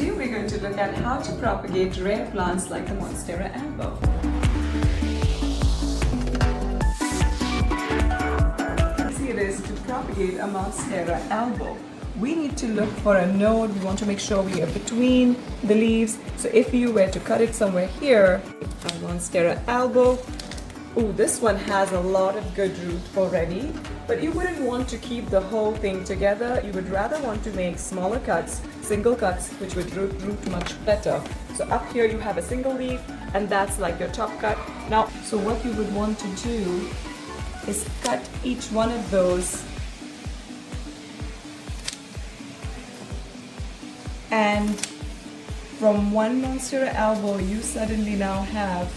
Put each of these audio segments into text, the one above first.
Today we're going to look at how to propagate rare plants like the Monstera Albo. Easy it is to propagate a Monstera Albo. We need to look for a node. We want to make sure we are between the leaves. So if you were to cut it somewhere here, a Monstera Albo, ooh, this one has a lot of good root already, but you wouldn't want to keep the whole thing together. You would rather want to make smaller cuts, single cuts, which would root much better. So up here you have a single leaf, and that's like your top cut. Now, so what you would want to do is cut each one of those, and from one Monstera Albo you suddenly now have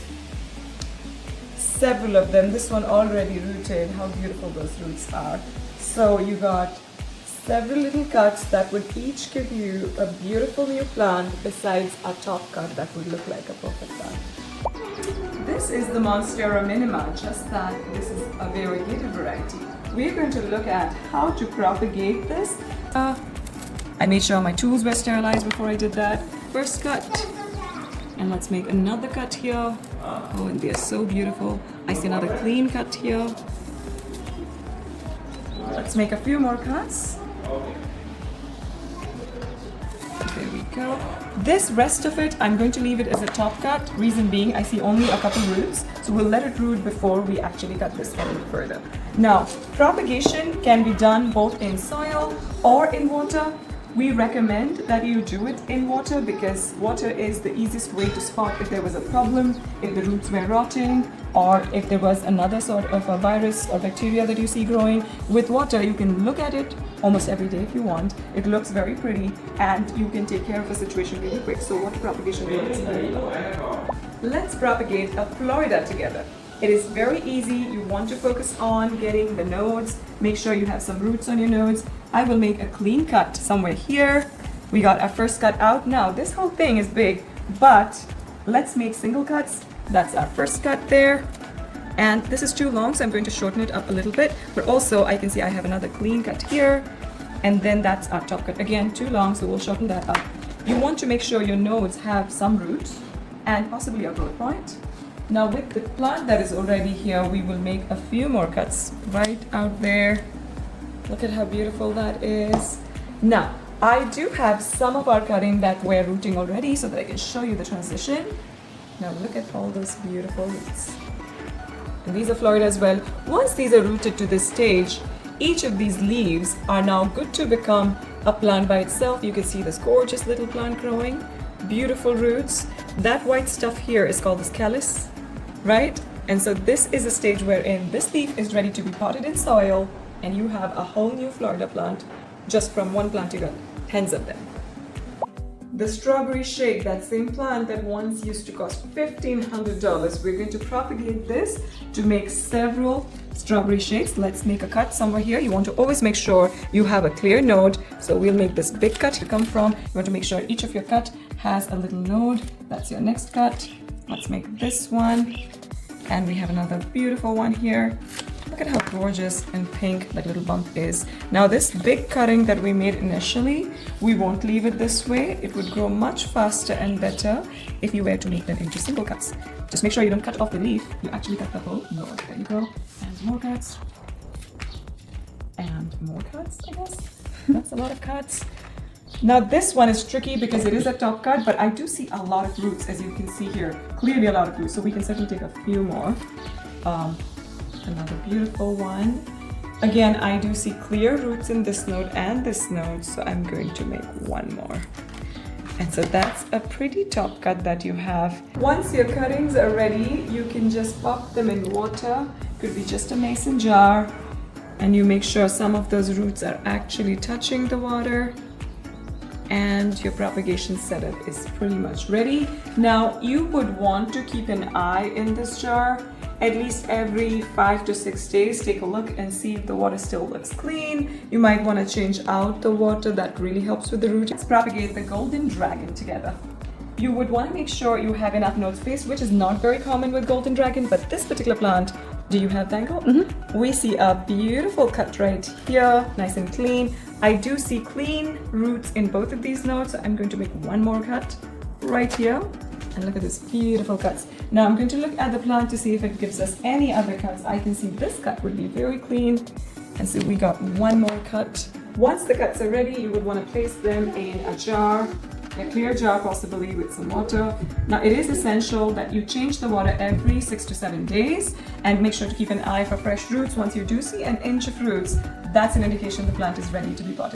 several of them. This one already rooted. How beautiful those roots are. So you got several little cuts that would each give you a beautiful new plant besides a top cut that would look like a perfect plant. This is the Monstera minima, just that this is a variegated variety. We're going to look at how to propagate this. I made sure my tools were sterilized before I did that. First cut. And let's make another cut here. Oh, and they're so beautiful. I see another clean cut here. Let's make a few more cuts. There we go. This rest of it, I'm going to leave it as a top cut. Reason being, I see only a couple roots. So we'll let it root before we actually cut this any further. Now, propagation can be done both in soil or in water. We recommend that you do it in water because water is the easiest way to spot if there was a problem, if the roots were rotting, or if there was another sort of a virus or bacteria that you see growing. With water, you can look at it almost every day if you want. It looks very pretty and you can take care of a situation really quick. So water propagation works very well. Let's propagate a Florida together. It is very easy. You want to focus on getting the nodes. Make sure you have some roots on your nodes. I will make a clean cut somewhere here. We got our first cut out. Now this whole thing is big, but let's make single cuts. That's our first cut there. And this is too long, so I'm going to shorten it up a little bit. But also I can see I have another clean cut here. And then that's our top cut. Again, too long, so we'll shorten that up. You want to make sure your nodes have some roots and possibly a growth point. Now with the plant that is already here, we will make a few more cuts right out there. Look at how beautiful that is. Now, I do have some of our cutting that we're rooting already so that I can show you the transition. Now look at all those beautiful roots. And these are Florida as well. Once these are rooted to this stage, each of these leaves are now good to become a plant by itself. You can see this gorgeous little plant growing. Beautiful roots. That white stuff here is called the callus, right? And so this is a stage wherein this leaf is ready to be potted in soil and you have a whole new Florida plant just from one plant. You got tens of them. The strawberry shake, that same plant that once used to cost $1,500, we're going to propagate this to make several strawberry shakes. Let's make a cut somewhere here. You want to always make sure you have a clear node. So we'll make this big cut to come from. You want to make sure each of your cut has a little node. That's your next cut. Let's make this one. And we have another beautiful one here. Look at how gorgeous and pink that little bump is. Now this big cutting that we made initially, we won't leave it this way. It would grow much faster and better if you were to make them into single cuts. Just make sure you don't cut off the leaf. You actually cut the whole node. There you go. And more cuts. And more cuts, I guess. That's a lot of cuts. Now this one is tricky because it is a top cut, but I do see a lot of roots, as you can see here. Clearly a lot of roots, so we can certainly take a few more. Another beautiful one. Again, I do see clear roots in this node and this node, so I'm going to make one more. And so that's a pretty top cut that you have. Once your cuttings are ready, you can just pop them in water. Could be just a mason jar. And you make sure some of those roots are actually touching the water. And your propagation setup is pretty much ready. Now, you would want to keep an eye in this jar. At least every 5 to 6 days, take a look and see if the water still looks clean. You might want to change out the water. That really helps with the root. Let's propagate the golden dragon together. You would want to make sure you have enough node space, which is not very common with golden dragon, but this particular plant, do you have dangle? We see a beautiful cut right here, nice and clean. I do see clean roots in both of these nodes, so I'm going to make one more cut right here. And look at this beautiful cuts. Now I'm going to look at the plant to see if it gives us any other cuts. I can see this cut would be very clean. And so we got one more cut. Once the cuts are ready, you would want to place them in a jar, a clear jar possibly with some water. Now it is essential that you change the water every 6 to 7 days and make sure to keep an eye for fresh roots. Once you do see an inch of roots, that's an indication the plant is ready to be potted.